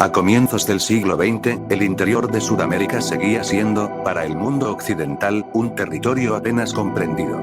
A comienzos del siglo XX, el interior de Sudamérica seguía siendo, para el mundo occidental, un territorio apenas comprendido.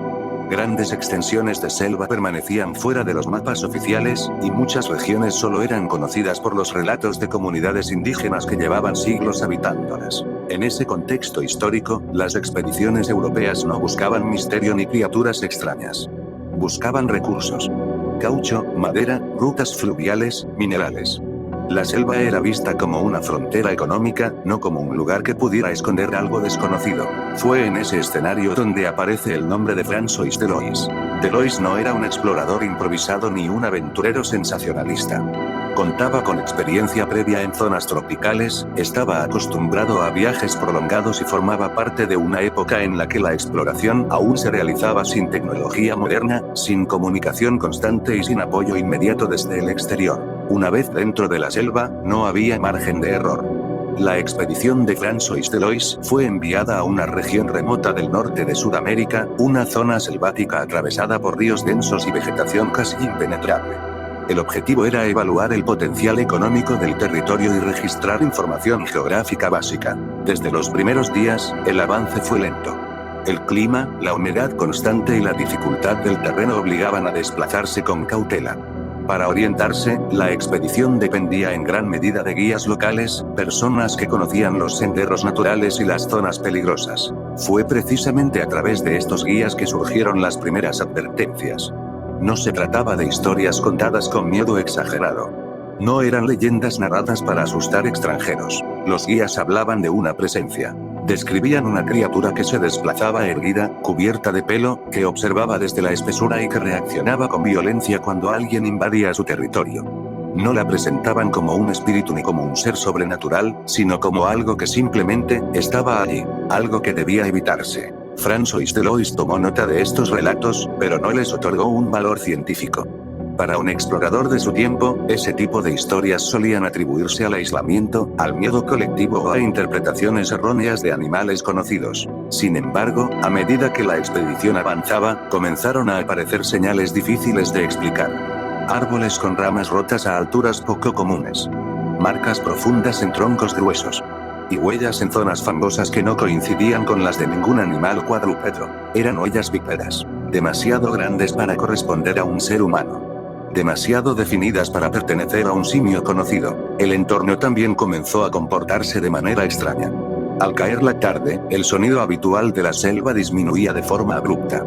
Grandes extensiones de selva permanecían fuera de los mapas oficiales, y muchas regiones solo eran conocidas por los relatos de comunidades indígenas que llevaban siglos habitándolas. En ese contexto histórico, las expediciones europeas no buscaban misterio ni criaturas extrañas. Buscaban recursos. Caucho, madera, rutas fluviales, minerales. La selva era vista como una frontera económica, no como un lugar que pudiera esconder algo desconocido. Fue en ese escenario donde aparece el nombre de François Delois. Delois no era un explorador improvisado ni un aventurero sensacionalista. Contaba con experiencia previa en zonas tropicales, estaba acostumbrado a viajes prolongados y formaba parte de una época en la que la exploración aún se realizaba sin tecnología moderna, sin comunicación constante y sin apoyo inmediato desde el exterior. Una vez dentro de la selva, no había margen de error. La expedición de François Delois fue enviada a una región remota del norte de Sudamérica, una zona selvática atravesada por ríos densos y vegetación casi impenetrable. El objetivo era evaluar el potencial económico del territorio y registrar información geográfica básica. Desde los primeros días, el avance fue lento. El clima, la humedad constante y la dificultad del terreno obligaban a desplazarse con cautela. Para orientarse, la expedición dependía en gran medida de guías locales, personas que conocían los senderos naturales y las zonas peligrosas. Fue precisamente a través de estos guías que surgieron las primeras advertencias. No se trataba de historias contadas con miedo exagerado. No eran leyendas narradas para asustar extranjeros. Los guías hablaban de una presencia. Describían una criatura que se desplazaba erguida, cubierta de pelo, que observaba desde la espesura y que reaccionaba con violencia cuando alguien invadía su territorio. No la presentaban como un espíritu ni como un ser sobrenatural, sino como algo que simplemente estaba allí, algo que debía evitarse. François Delois tomó nota de estos relatos, pero no les otorgó un valor científico. Para un explorador de su tiempo, ese tipo de historias solían atribuirse al aislamiento, al miedo colectivo o a interpretaciones erróneas de animales conocidos. Sin embargo, a medida que la expedición avanzaba, comenzaron a aparecer señales difíciles de explicar. Árboles con ramas rotas a alturas poco comunes. Marcas profundas en troncos gruesos. Y huellas en zonas fangosas que no coincidían con las de ningún animal cuadrúpedo. Eran huellas bípedas. Demasiado grandes para corresponder a un ser humano. Demasiado definidas para pertenecer a un simio conocido. El entorno también comenzó a comportarse de manera extraña. Al caer la tarde, el sonido habitual de la selva disminuía de forma abrupta.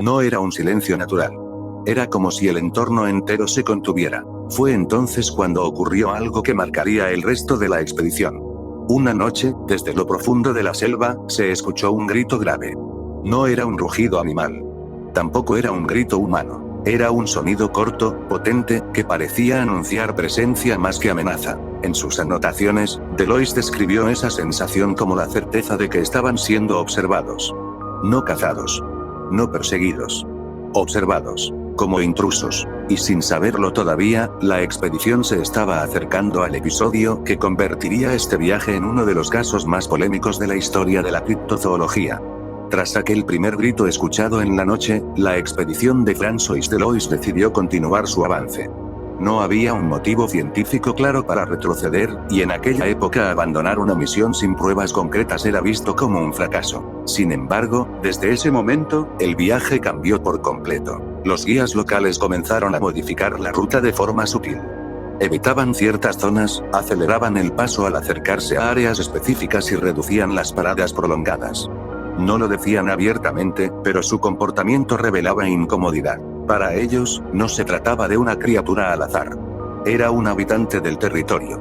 No era un silencio natural. Era como si el entorno entero se contuviera. Fue entonces cuando ocurrió algo que marcaría el resto de la expedición. Una noche, desde lo profundo de la selva, se escuchó un grito grave. No era un rugido animal. Tampoco era un grito humano. Era un sonido corto, potente, que parecía anunciar presencia más que amenaza. En sus anotaciones, Delois describió esa sensación como la certeza de que estaban siendo observados. No cazados. No perseguidos. Observados. Como intrusos. Y sin saberlo todavía, la expedición se estaba acercando al episodio que convertiría este viaje en uno de los casos más polémicos de la historia de la criptozoología. Tras aquel primer grito escuchado en la noche, la expedición de François Delois decidió continuar su avance. No había un motivo científico claro para retroceder, y en aquella época abandonar una misión sin pruebas concretas era visto como un fracaso. Sin embargo, desde ese momento, el viaje cambió por completo. Los guías locales comenzaron a modificar la ruta de forma sutil. Evitaban ciertas zonas, aceleraban el paso al acercarse a áreas específicas y reducían las paradas prolongadas. No lo decían abiertamente, pero su comportamiento revelaba incomodidad. Para ellos, no se trataba de una criatura al azar. Era un habitante del territorio.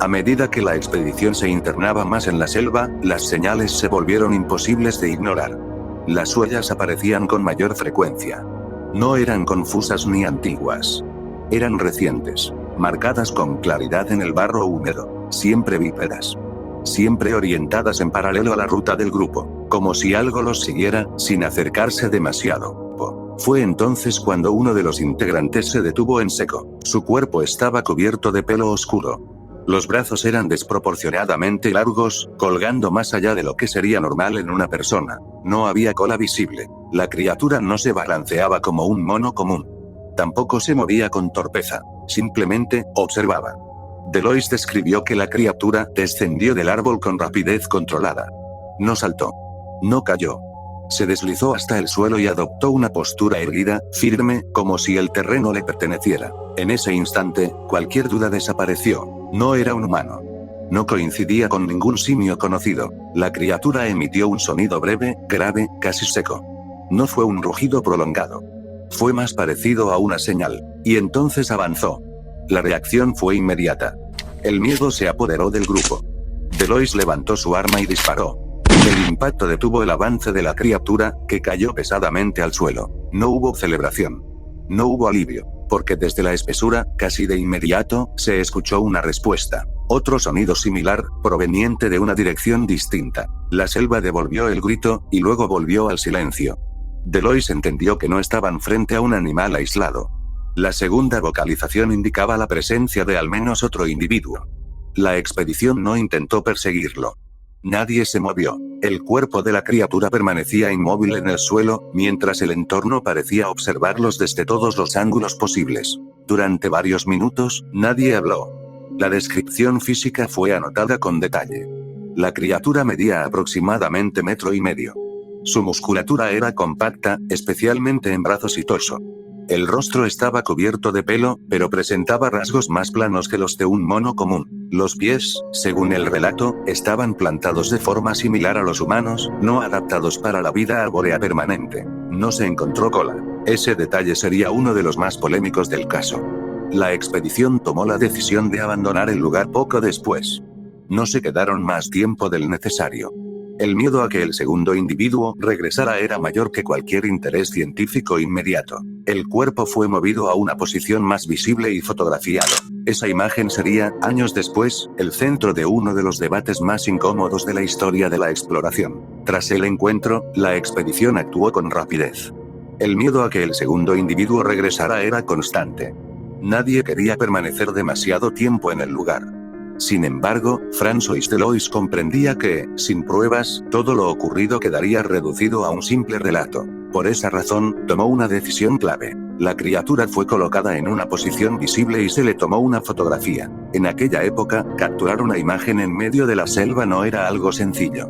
A medida que la expedición se internaba más en la selva, las señales se volvieron imposibles de ignorar. Las huellas aparecían con mayor frecuencia. No eran confusas ni antiguas. Eran recientes, marcadas con claridad en el barro húmedo, siempre bípedas. Siempre orientadas en paralelo a la ruta del grupo, como si algo los siguiera, sin acercarse demasiado. Fue entonces cuando uno de los integrantes se detuvo en seco. Su cuerpo estaba cubierto de pelo oscuro. Los brazos eran desproporcionadamente largos, colgando más allá de lo que sería normal en una persona. No había cola visible. La criatura no se balanceaba como un mono común. Tampoco se movía con torpeza. Simplemente, observaba. Delois describió que la criatura descendió del árbol con rapidez controlada. No saltó. No cayó. Se deslizó hasta el suelo y adoptó una postura erguida, firme, como si el terreno le perteneciera. En ese instante, cualquier duda desapareció. No era un humano. No coincidía con ningún simio conocido. La criatura emitió un sonido breve, grave, casi seco. No fue un rugido prolongado. Fue más parecido a una señal. Y entonces avanzó. La reacción fue inmediata. El miedo se apoderó del grupo. Delois levantó su arma y disparó. El impacto detuvo el avance de la criatura, que cayó pesadamente al suelo. No hubo celebración. No hubo alivio, porque desde la espesura, casi de inmediato, se escuchó una respuesta. Otro sonido similar, proveniente de una dirección distinta. La selva devolvió el grito, y luego volvió al silencio. Delois entendió que no estaban frente a un animal aislado. La segunda vocalización indicaba la presencia de al menos otro individuo. La expedición no intentó perseguirlo. Nadie se movió. El cuerpo de la criatura permanecía inmóvil en el suelo, mientras el entorno parecía observarlos desde todos los ángulos posibles. Durante varios minutos, nadie habló. La descripción física fue anotada con detalle. La criatura medía aproximadamente 1,5 metros. Su musculatura era compacta, especialmente en brazos y torso. El rostro estaba cubierto de pelo, pero presentaba rasgos más planos que los de un mono común. Los pies, según el relato, estaban plantados de forma similar a los humanos, no adaptados para la vida arbórea permanente. No se encontró cola. Ese detalle sería uno de los más polémicos del caso. La expedición tomó la decisión de abandonar el lugar poco después. No se quedaron más tiempo del necesario. El miedo a que el segundo individuo regresara era mayor que cualquier interés científico inmediato. El cuerpo fue movido a una posición más visible y fotografiado. Esa imagen sería, años después, el centro de uno de los debates más incómodos de la historia de la exploración. Tras el encuentro, la expedición actuó con rapidez. El miedo a que el segundo individuo regresara era constante. Nadie quería permanecer demasiado tiempo en el lugar. Sin embargo, François Delois comprendía que, sin pruebas, todo lo ocurrido quedaría reducido a un simple relato. Por esa razón, tomó una decisión clave. La criatura fue colocada en una posición visible y se le tomó una fotografía. En aquella época, capturar una imagen en medio de la selva no era algo sencillo.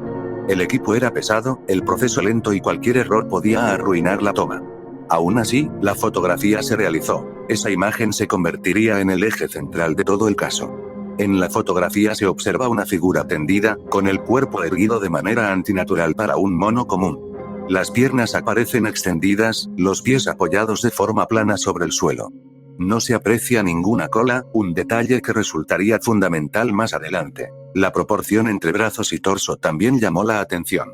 El equipo era pesado, el proceso lento y cualquier error podía arruinar la toma. Aún así, la fotografía se realizó. Esa imagen se convertiría en el eje central de todo el caso. En la fotografía se observa una figura tendida, con el cuerpo erguido de manera antinatural para un mono común. Las piernas aparecen extendidas, los pies apoyados de forma plana sobre el suelo. No se aprecia ninguna cola, un detalle que resultaría fundamental más adelante. La proporción entre brazos y torso también llamó la atención.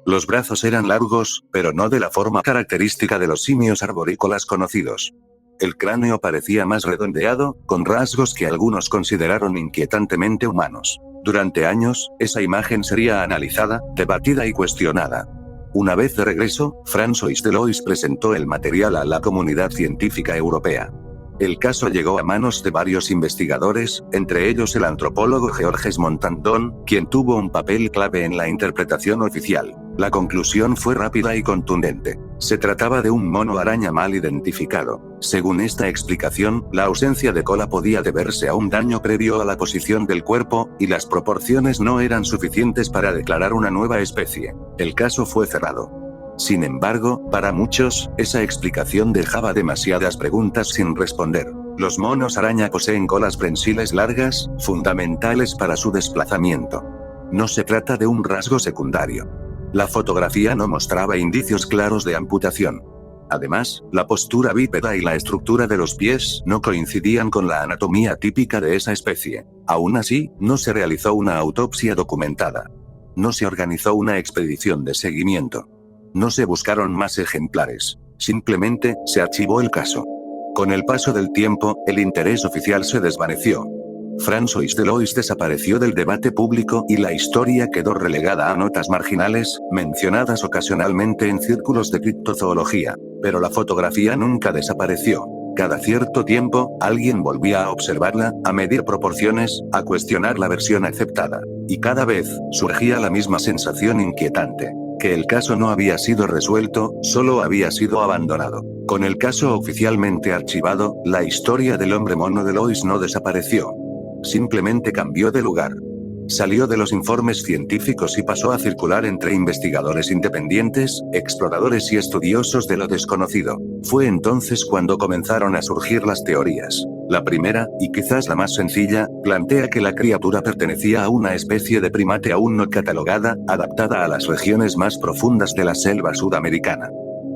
Los brazos eran largos, pero no de la forma característica de los simios arborícolas conocidos. El cráneo parecía más redondeado, con rasgos que algunos consideraron inquietantemente humanos. Durante años, esa imagen sería analizada, debatida y cuestionada. Una vez de regreso, François Delois presentó el material a la comunidad científica europea. El caso llegó a manos de varios investigadores, entre ellos el antropólogo Georges Montandon, quien tuvo un papel clave en la interpretación oficial. La conclusión fue rápida y contundente. Se trataba de un mono araña mal identificado. Según esta explicación, la ausencia de cola podía deberse a un daño previo a la posición del cuerpo, y las proporciones no eran suficientes para declarar una nueva especie. El caso fue cerrado. Sin embargo, para muchos, esa explicación dejaba demasiadas preguntas sin responder. Los monos araña poseen colas prensiles largas, fundamentales para su desplazamiento. No se trata de un rasgo secundario. La fotografía no mostraba indicios claros de amputación. Además, la postura bípeda y la estructura de los pies no coincidían con la anatomía típica de esa especie. Aún así, no se realizó una autopsia documentada. No se organizó una expedición de seguimiento. No se buscaron más ejemplares. Simplemente, se archivó el caso. Con el paso del tiempo, el interés oficial se desvaneció. François Delois desapareció del debate público y la historia quedó relegada a notas marginales, mencionadas ocasionalmente en círculos de criptozoología. Pero la fotografía nunca desapareció. Cada cierto tiempo, alguien volvía a observarla, a medir proporciones, a cuestionar la versión aceptada. Y cada vez, surgía la misma sensación inquietante. Que el caso no había sido resuelto, solo había sido abandonado. Con el caso oficialmente archivado, la historia del hombre mono Delois no desapareció. simplemente cambió de lugar. Salió de los informes científicos y pasó a circular entre investigadores independientes, exploradores y estudiosos de lo desconocido. Fue entonces cuando comenzaron a surgir las teorías. La primera, y quizás la más sencilla, plantea que la criatura pertenecía a una especie de primate aún no catalogada, adaptada a las regiones más profundas de la selva sudamericana.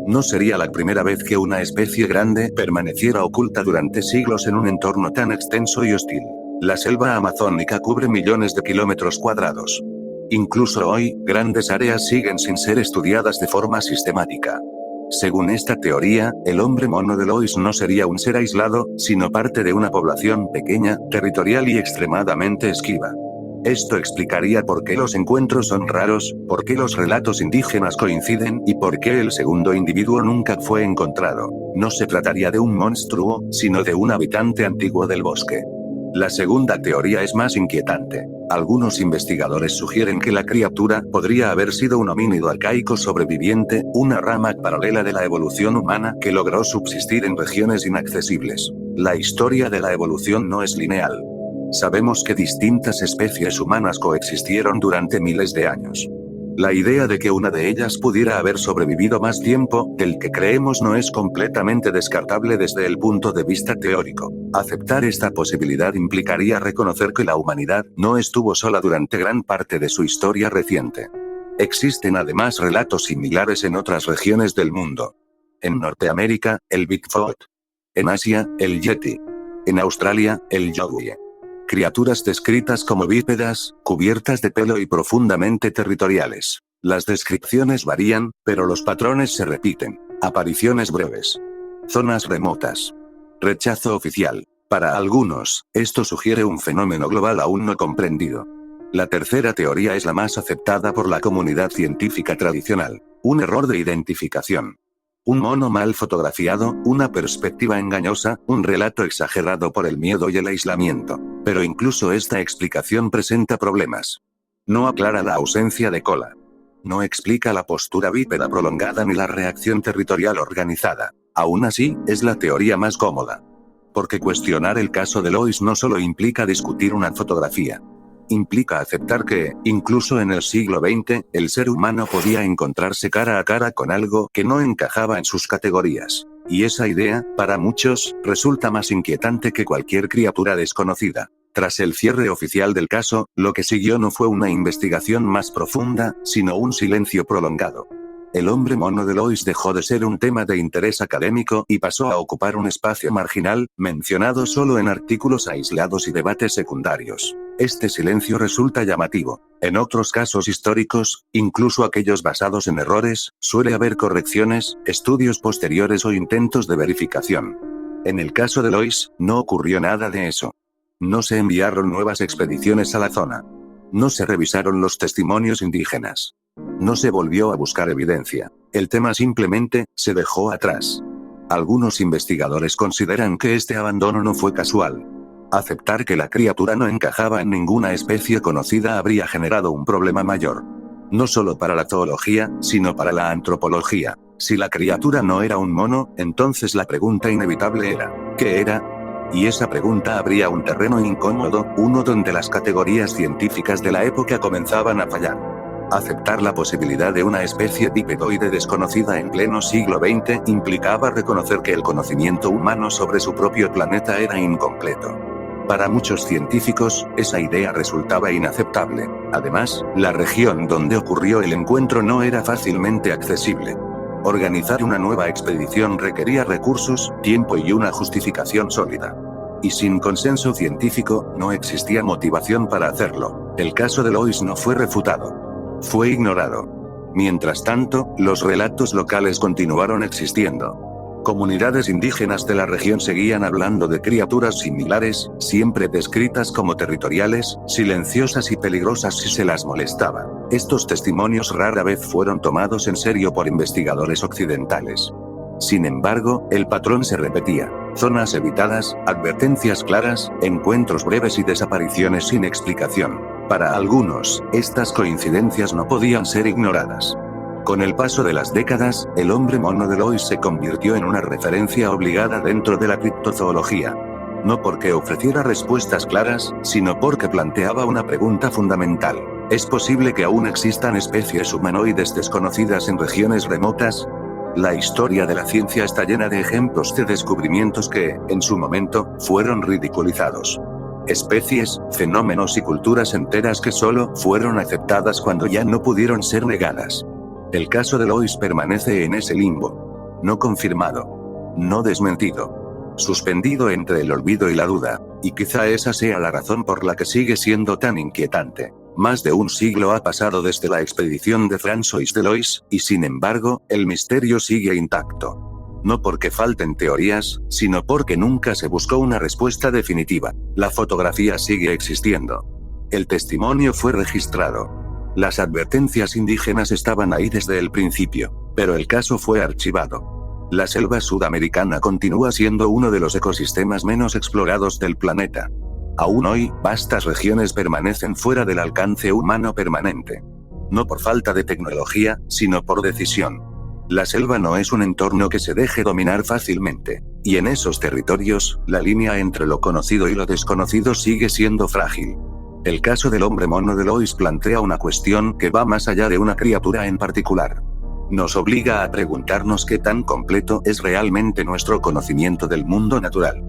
No sería la primera vez que una especie grande permaneciera oculta durante siglos en un entorno tan extenso y hostil. La selva amazónica cubre millones de kilómetros cuadrados. Incluso hoy, grandes áreas siguen sin ser estudiadas de forma sistemática. Según esta teoría, el hombre mono de Lois no sería un ser aislado, sino parte de una población pequeña, territorial y extremadamente esquiva. Esto explicaría por qué los encuentros son raros, por qué los relatos indígenas coinciden y por qué el segundo individuo nunca fue encontrado. No se trataría de un monstruo, sino de un habitante antiguo del bosque. La segunda teoría es más inquietante. Algunos investigadores sugieren que la criatura podría haber sido un homínido arcaico sobreviviente, una rama paralela de la evolución humana que logró subsistir en regiones inaccesibles. La historia de la evolución no es lineal. Sabemos que distintas especies humanas coexistieron durante miles de años. La idea de que una de ellas pudiera haber sobrevivido más tiempo del que creemos no es completamente descartable desde el punto de vista teórico. Aceptar esta posibilidad implicaría reconocer que la humanidad no estuvo sola durante gran parte de su historia reciente. Existen además relatos similares en otras regiones del mundo. En Norteamérica, el Bigfoot. En Asia, el Yeti. En Australia, el Yowie. Criaturas descritas como bípedas, cubiertas de pelo y profundamente territoriales. Las descripciones varían, pero los patrones se repiten. Apariciones breves. Zonas remotas. Rechazo oficial. Para algunos, esto sugiere un fenómeno global aún no comprendido. La tercera teoría es la más aceptada por la comunidad científica tradicional. Un error de identificación. Un mono mal fotografiado, una perspectiva engañosa, un relato exagerado por el miedo y el aislamiento. Pero incluso esta explicación presenta problemas. No aclara la ausencia de cola. No explica la postura bípeda prolongada ni la reacción territorial organizada. Aún así, es la teoría más cómoda. Porque cuestionar el caso de Lois no solo implica discutir una fotografía. Implica aceptar que, incluso en el siglo XX, el ser humano podía encontrarse cara a cara con algo que no encajaba en sus categorías. Y esa idea, para muchos, resulta más inquietante que cualquier criatura desconocida. Tras el cierre oficial del caso, lo que siguió no fue una investigación más profunda, sino un silencio prolongado. El hombre mono de Lois dejó de ser un tema de interés académico y pasó a ocupar un espacio marginal, mencionado solo en artículos aislados y debates secundarios. Este silencio resulta llamativo. En otros casos históricos, incluso aquellos basados en errores, suele haber correcciones, estudios posteriores o intentos de verificación. En el caso de Lois, no ocurrió nada de eso. No se enviaron nuevas expediciones a la zona. No se revisaron los testimonios indígenas. No se volvió a buscar evidencia. El tema simplemente se dejó atrás. Algunos investigadores consideran que este abandono no fue casual. Aceptar que la criatura no encajaba en ninguna especie conocida habría generado un problema mayor. No solo para la zoología, sino para la antropología. Si la criatura no era un mono, entonces la pregunta inevitable era, ¿qué era? Y esa pregunta abría un terreno incómodo, uno donde las categorías científicas de la época comenzaban a fallar. Aceptar la posibilidad de una especie bípedoide desconocida en pleno siglo XX implicaba reconocer que el conocimiento humano sobre su propio planeta era incompleto. Para muchos científicos, esa idea resultaba inaceptable. Además, la región donde ocurrió el encuentro no era fácilmente accesible. Organizar una nueva expedición requería recursos, tiempo y una justificación sólida. Y sin consenso científico, no existía motivación para hacerlo. El caso de Lois no fue refutado. Fue ignorado. Mientras tanto, los relatos locales continuaron existiendo. Comunidades indígenas de la región seguían hablando de criaturas similares, siempre descritas como territoriales, silenciosas y peligrosas si se las molestaba. Estos testimonios rara vez fueron tomados en serio por investigadores occidentales. Sin embargo, el patrón se repetía. Zonas evitadas, advertencias claras, encuentros breves y desapariciones sin explicación. Para algunos, estas coincidencias no podían ser ignoradas. Con el paso de las décadas, el hombre mono de Lois se convirtió en una referencia obligada dentro de la criptozoología. No porque ofreciera respuestas claras, sino porque planteaba una pregunta fundamental. ¿Es posible que aún existan especies humanoides desconocidas en regiones remotas? La historia de la ciencia está llena de ejemplos de descubrimientos que, en su momento, fueron ridiculizados. Especies, fenómenos y culturas enteras que solo fueron aceptadas cuando ya no pudieron ser negadas. El caso de Lois permanece en ese limbo. No confirmado. No desmentido. Suspendido entre el olvido y la duda. Y quizá esa sea la razón por la que sigue siendo tan inquietante. Más de un siglo ha pasado desde la expedición de François Delois, y sin embargo, el misterio sigue intacto. No porque falten teorías, sino porque nunca se buscó una respuesta definitiva. La fotografía sigue existiendo. El testimonio fue registrado. Las advertencias indígenas estaban ahí desde el principio, pero el caso fue archivado. La selva sudamericana continúa siendo uno de los ecosistemas menos explorados del planeta. Aún hoy, vastas regiones permanecen fuera del alcance humano permanente. No por falta de tecnología, sino por decisión. La selva no es un entorno que se deje dominar fácilmente, y en esos territorios, la línea entre lo conocido y lo desconocido sigue siendo frágil. El caso del hombre mono de Lois plantea una cuestión que va más allá de una criatura en particular. Nos obliga a preguntarnos qué tan completo es realmente nuestro conocimiento del mundo natural.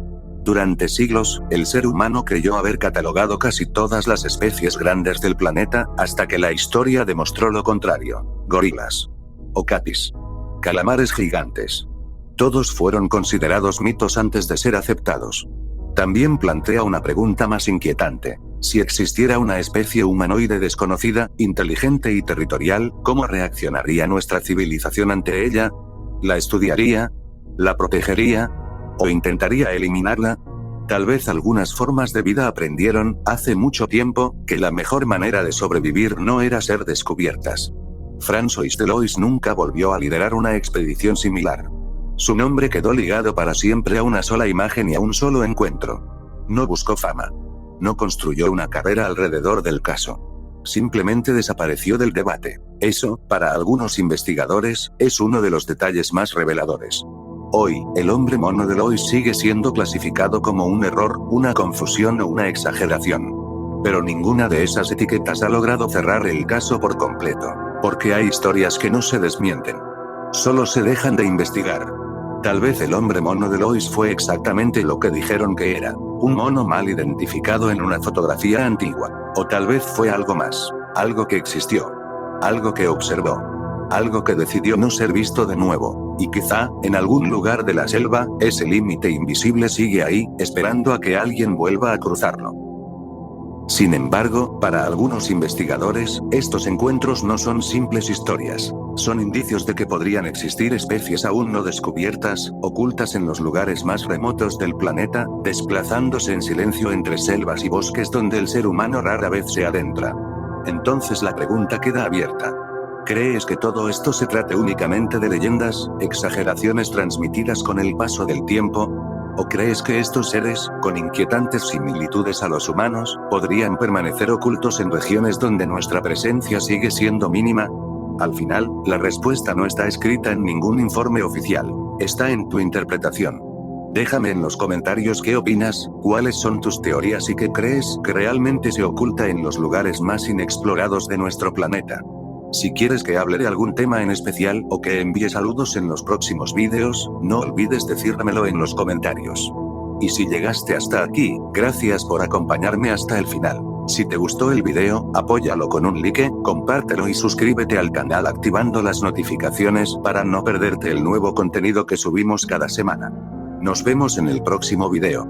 Durante siglos, el ser humano creyó haber catalogado casi todas las especies grandes del planeta, hasta que la historia demostró lo contrario. Gorilas. Okapis. Calamares gigantes. Todos fueron considerados mitos antes de ser aceptados. También plantea una pregunta más inquietante. Si existiera una especie humanoide desconocida, inteligente y territorial, ¿cómo reaccionaría nuestra civilización ante ella? ¿La estudiaría? ¿La protegería? ¿O intentaría eliminarla? Tal vez algunas formas de vida aprendieron, hace mucho tiempo, que la mejor manera de sobrevivir no era ser descubiertas. François Delois nunca volvió a liderar una expedición similar. Su nombre quedó ligado para siempre a una sola imagen y a un solo encuentro. No buscó fama. No construyó una carrera alrededor del caso. Simplemente desapareció del debate. Eso, para algunos investigadores, es uno de los detalles más reveladores. Hoy, el hombre mono de Lois sigue siendo clasificado como un error, una confusión o una exageración. Pero ninguna de esas etiquetas ha logrado cerrar el caso por completo, porque hay historias que no se desmienten. Solo se dejan de investigar. Tal vez el hombre mono de Lois fue exactamente lo que dijeron que era, un mono mal identificado en una fotografía antigua. O tal vez fue algo más, algo que existió, algo que observó, algo que decidió no ser visto de nuevo, y quizá, en algún lugar de la selva, ese límite invisible sigue ahí, esperando a que alguien vuelva a cruzarlo. Sin embargo, para algunos investigadores, estos encuentros no son simples historias. Son indicios de que podrían existir especies aún no descubiertas, ocultas en los lugares más remotos del planeta, desplazándose en silencio entre selvas y bosques donde el ser humano rara vez se adentra. Entonces la pregunta queda abierta. ¿Crees que todo esto se trate únicamente de leyendas, exageraciones transmitidas con el paso del tiempo? ¿O crees que estos seres, con inquietantes similitudes a los humanos, podrían permanecer ocultos en regiones donde nuestra presencia sigue siendo mínima? Al final, la respuesta no está escrita en ningún informe oficial, está en tu interpretación. Déjame en los comentarios qué opinas, cuáles son tus teorías y qué crees que realmente se oculta en los lugares más inexplorados de nuestro planeta. Si quieres que hable de algún tema en especial o que envíe saludos en los próximos vídeos, no olvides decírmelo en los comentarios. Y si llegaste hasta aquí, gracias por acompañarme hasta el final. Si te gustó el video, apóyalo con un like, compártelo y suscríbete al canal activando las notificaciones para no perderte el nuevo contenido que subimos cada semana. Nos vemos en el próximo video.